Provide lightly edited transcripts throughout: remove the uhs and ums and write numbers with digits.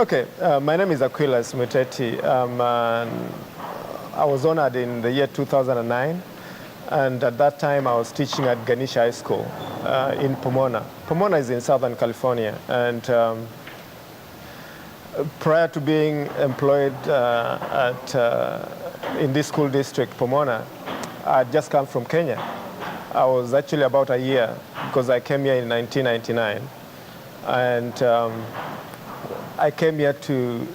Okay, my name is Acquillahs Muteti. I was honored in the year 2009, and at that time I was teaching at Ganesha High School in Pomona. Pomona is in Southern California, and prior to being employed in this school district, Pomona, I had just come from Kenya. I was actually about a year because I came here in 1999, and I came here to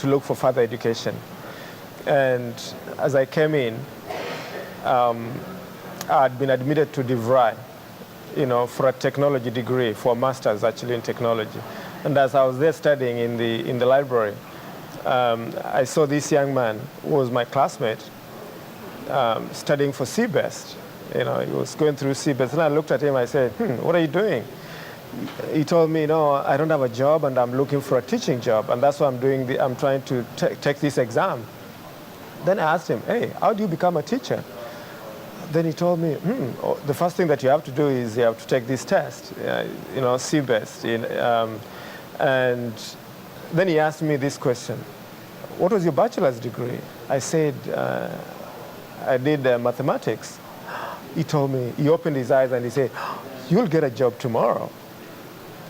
look for further education. And as I came in, I had been admitted to DeVry, for a technology degree, for a master's actually in technology. And as I was there studying in the library, I saw this young man who was my classmate studying for CBEST. He was going through CBEST, and I looked at him. I said, "What are you doing?" He told me, I don't have a job, and I'm looking for a teaching job, and that's why I'm trying to take this exam. Then I asked him, "Hey, how do you become a teacher?" Then he told me, the first thing that you have to do is you have to take this test, CBEST. And then he asked me this question: "What was your bachelor's degree?" I said, "I did mathematics." He told me, he opened his eyes and he said, "You'll get a job tomorrow."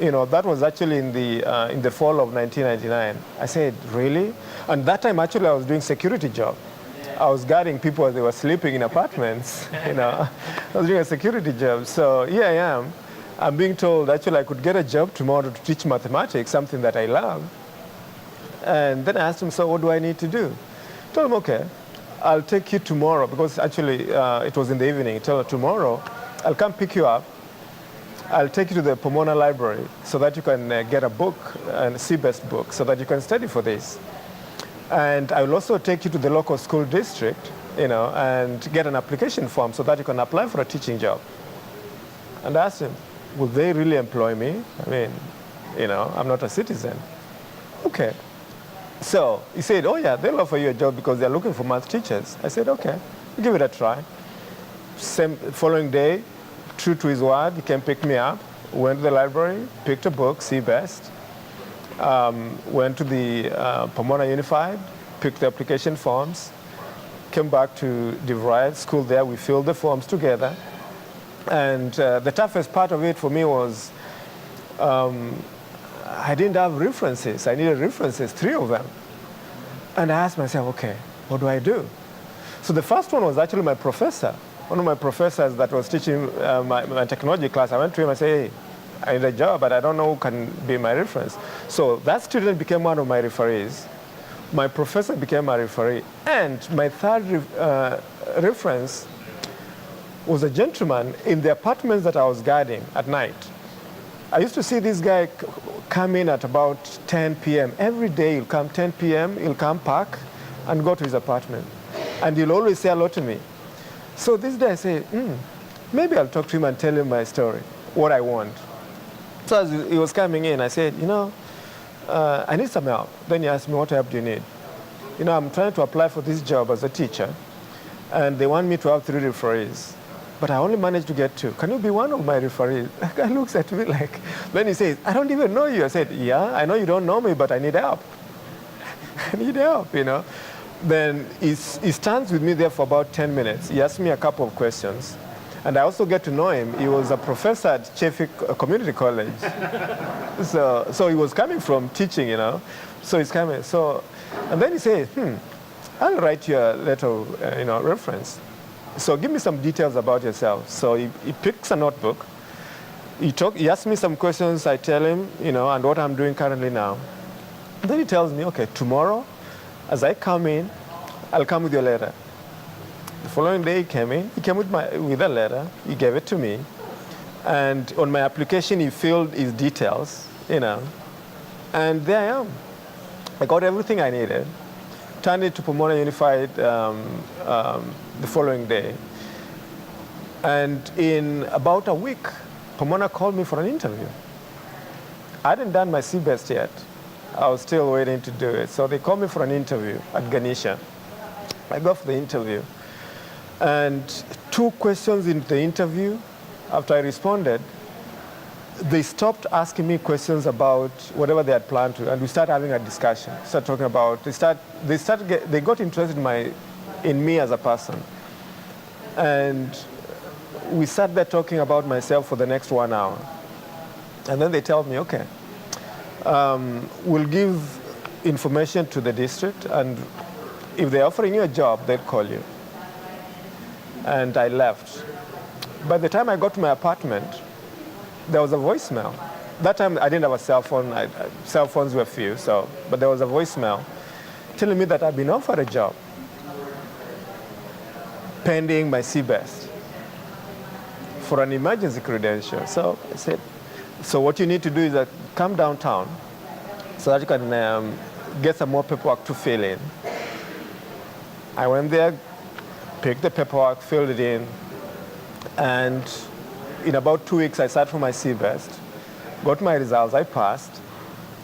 That was actually in the fall of 1999. I said, "Really?" And that time, actually, I was doing security job. I was guarding people as they were sleeping in apartments. I was doing a security job. So here I am. I'm being told, actually, I could get a job tomorrow to teach mathematics, something that I love. And then I asked him, "So what do I need to do?" I told him, "Okay, I'll take you tomorrow," because actually it was in the evening. I told him, "Tomorrow, I'll come pick you up. I'll take you to the Pomona library so that you can get a book, a CBEST book, so that you can study for this. And I will also take you to the local school district, and get an application form so that you can apply for a teaching job." And I asked him, "Will they really employ me? I mean, I'm not a citizen." "Okay." So he said, "Oh yeah, they'll offer you a job because they're looking for math teachers." I said, "Okay, we'll give it a try." Following day, true to his word, he came pick me up, went to the library, picked a book, CBEST, went to the Pomona Unified, picked the application forms, came back to DeVry school there. We filled the forms together. And the toughest part of it for me was I didn't have references. I needed references, 3 of them. And I asked myself, okay, what do I do? So the first one was actually my professor. One of my professors that was teaching my technology class. I went to him and said, "Hey, I need a job, but I don't know who can be my reference." So that student became one of my referees. My professor became my referee. And my third reference was a gentleman in the apartments that I was guarding at night. I used to see this guy come in at about 10 p.m. Every day he'll come 10 p.m., he'll come park and go to his apartment. And he'll always say hello to me. So this day I said, maybe I'll talk to him and tell him my story, what I want. So as he was coming in, I said, I need some help. Then he asked me, "What help do you need?" "I'm trying to apply for this job as a teacher, and they want me to have 3 referees. But I only managed to get 2. Can you be one of my referees?" The guy looks at me like, then he says, "I don't even know you." I said, "Yeah, I know you don't know me, but I need help." I need help, Then he stands with me there for about 10 minutes. He asked me a couple of questions. And I also get to know him. He was a professor at Chefik Community College. So he was coming from teaching, So he's coming. And then he says, "I'll write you a letter of, reference. So give me some details about yourself." So he picks a notebook. He asks me some questions. I tell him, and what I'm doing currently now. And then he tells me, "Okay, tomorrow, as I come in, I'll come with your letter." The following day he came in. He came with a letter. He gave it to me. And on my application, he filled his details, And there I am. I got everything I needed. Turned it to Pomona Unified the following day. And in about a week, Pomona called me for an interview. I hadn't done my CBEST yet. I was still waiting to do it. So they called me for an interview at Ganesha. I go for the interview. And 2 questions into the interview, after I responded, they stopped asking me questions about whatever they had planned to, and we started having a discussion. Started talking about, they got interested in me as a person, and we sat there talking about myself for the next 1 hour, and then they tell me, okay, we'll give information to the district, and if they're offering you a job, they'll call you. And I left. By the time I got to my apartment, there was a voicemail. That time I didn't have a cell phone. Cell phones were few, but there was a voicemail telling me that I've been offered a job pending my CBEST for an emergency credential. So I said, so what you need to do is come downtown so that you can get some more paperwork to fill in. I went there, picked the paperwork, filled it in, and in about 2 weeks, I sat for my CBEST, got my results, I passed,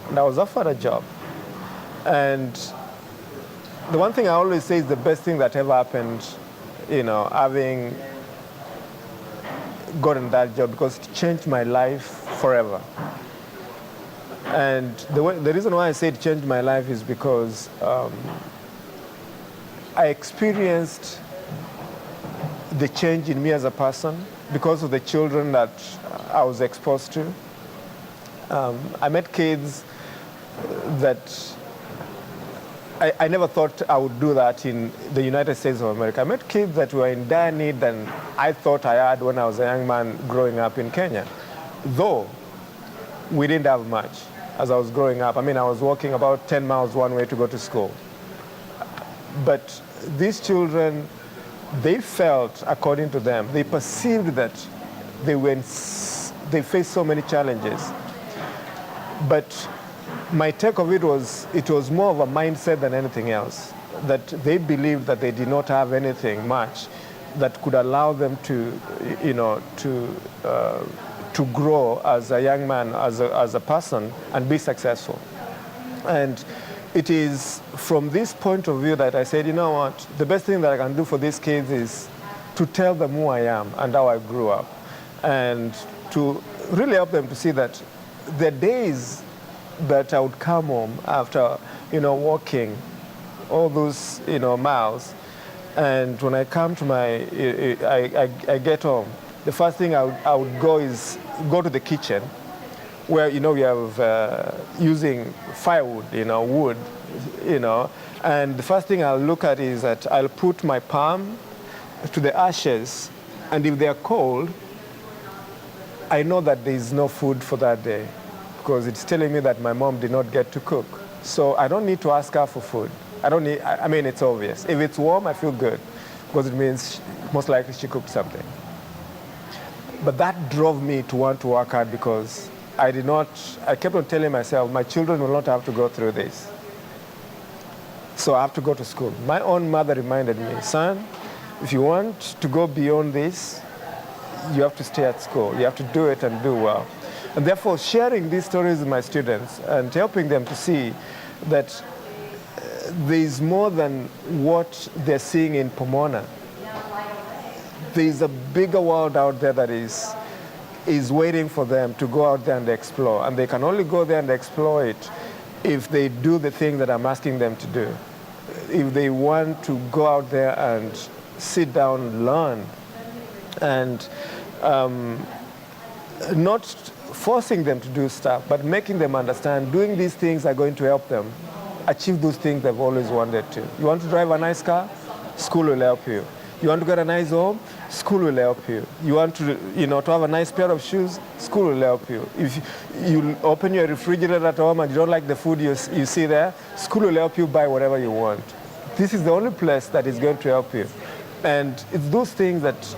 and I was offered a job. And the one thing I always say is the best thing that ever happened, having gotten that job, because it changed my life forever. And the reason why I say it changed my life is because I experienced the change in me as a person because of the children that I was exposed to. I met kids that I never thought I would do that in the United States of America. I met kids that were in dire need than I thought I had when I was a young man growing up in Kenya. Though we didn't have much as I was growing up. I mean, I was walking about 10 miles one way to go to school. But these children, they felt, according to them, they perceived that they faced so many challenges. But my take of it was more of a mindset than anything else, that they believed that they did not have anything much that could allow them to grow as a young man, as a person, and be successful. And it is from this point of view that I said, you know what, the best thing that I can do for these kids is to tell them who I am and how I grew up, and to really help them to see that the days that I would come home after, walking all those, miles, and when I come to I get home, the first thing I would go is go to the kitchen, where, we have using firewood, wood, and the first thing I'll look at is that I'll put my palm to the ashes, and if they're cold, I know that there is no food for that day, because it's telling me that my mom did not get to cook. So I don't need to ask her for food. I mean, it's obvious. If it's warm, I feel good, because it means most likely she cooked something. But that drove me to want to work hard, because I kept on telling myself, my children will not have to go through this. So I have to go to school. My own mother reminded me, son, if you want to go beyond this, you have to stay at school. You have to do it and do well. And therefore, sharing these stories with my students and helping them to see that there is more than what they're seeing in Pomona. There is a bigger world out there that is waiting for them to go out there and explore. And they can only go there and explore it if they do the thing that I'm asking them to do. If they want to go out there and sit down, learn, and not forcing them to do stuff, but making them understand doing these things are going to help them achieve those things they've always wanted to. You want to drive a nice car? School will help you. You want to get a nice home? School will help you. You want to, to have a nice pair of shoes? School will help you. If you open your refrigerator at home and you don't like the food you see there, school will help you buy whatever you want. This is the only place that is going to help you. And it's those things that,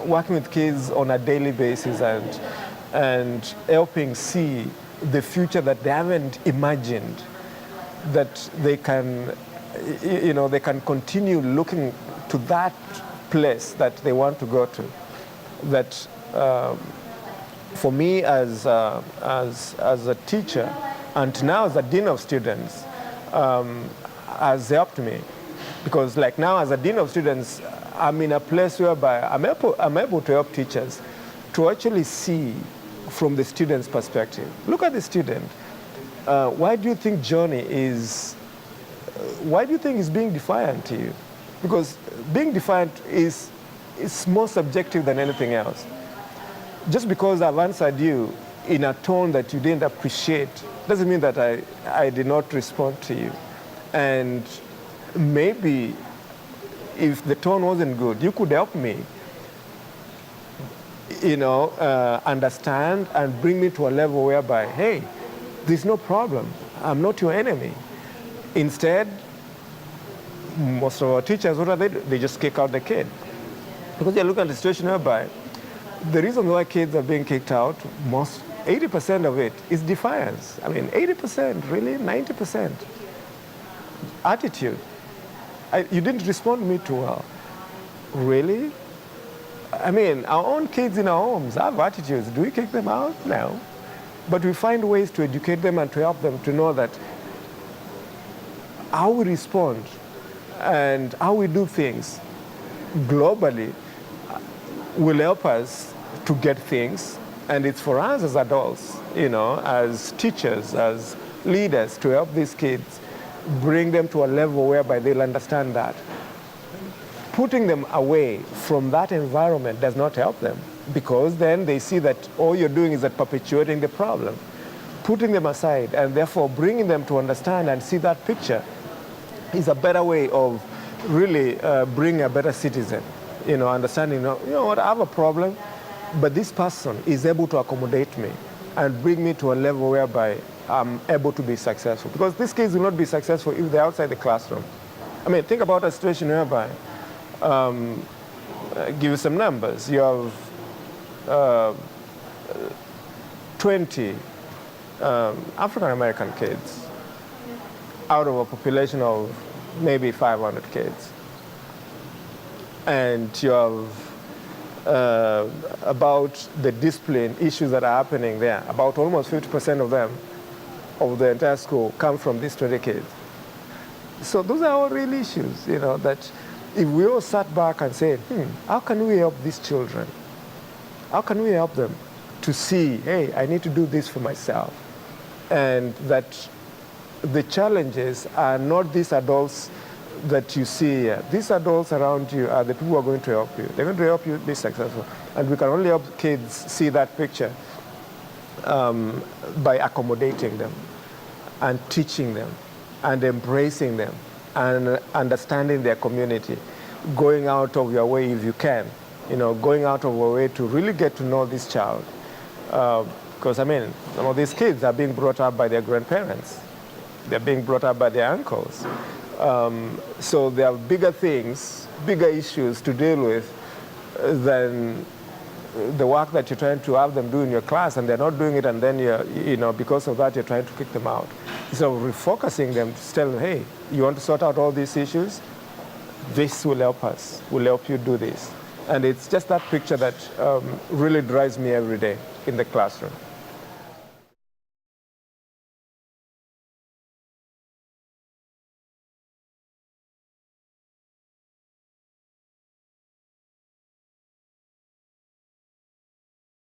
working with kids on a daily basis and helping see the future that they haven't imagined, that they can, they can continue looking to that place that they want to go to. That for me as a teacher, and now as a dean of students, has helped me. Because like now as a dean of students, I'm in a place whereby I'm able to help teachers to actually see from the student's perspective. Look at the student. Why do you think Johnny is, why do you think he's being defiant to you? Because being defiant is more subjective than anything else. Just because I've answered you in a tone that you didn't appreciate doesn't mean that I did not respond to you. And maybe if the tone wasn't good, you could help me, understand and bring me to a level whereby, hey, there's no problem. I'm not your enemy. Instead, most of our teachers, what are they do? They just kick out the kid. Because they're looking at the situation whereby the reason why kids are being kicked out, 80% of it is defiance. I mean, 80%, really? 90%. Attitude. You didn't respond to me too well. Really? I mean, our own kids in our homes have attitudes. Do we kick them out? No. But we find ways to educate them and to help them to know that how we respond and how we do things globally will help us to get things. And it's for us as adults, as teachers, as leaders, to help these kids, bring them to a level whereby they'll understand that. Putting them away from that environment does not help them, because then they see that all you're doing is that perpetuating the problem. Putting them aside and therefore bringing them to understand and see that picture is a better way of really bringing a better citizen. Understanding, what, I have a problem, but this person is able to accommodate me and bring me to a level whereby I'm able to be successful. Because these kids will not be successful if they're outside the classroom. I mean, think about a situation whereby, give you some numbers. You have 20 African-American kids out of a population of maybe 500 kids. And you have about the discipline issues that are happening there. About almost 50% of them, of the entire school, come from these 20 kids. So those are all real issues, that if we all sat back and said, how can we help these children? How can we help them to see, hey, I need to do this for myself? And that the challenges are not these adults that you see here. These adults around you are the people who are going to help you. They're going to help you be successful. And we can only help kids see that picture by accommodating them and teaching them and embracing them and understanding their community, going out of your way if you can, going out of your way to really get to know this child. Because, some of these kids are being brought up by their grandparents. They're being brought up by their uncles. So there are bigger things, bigger issues to deal with than the work that you're trying to have them do in your class, and they're not doing it, and then because of that, you're trying to kick them out. So refocusing them to tell them, hey, you want to sort out all these issues? This will help us, will help you do this. And it's just that picture that really drives me every day in the classroom.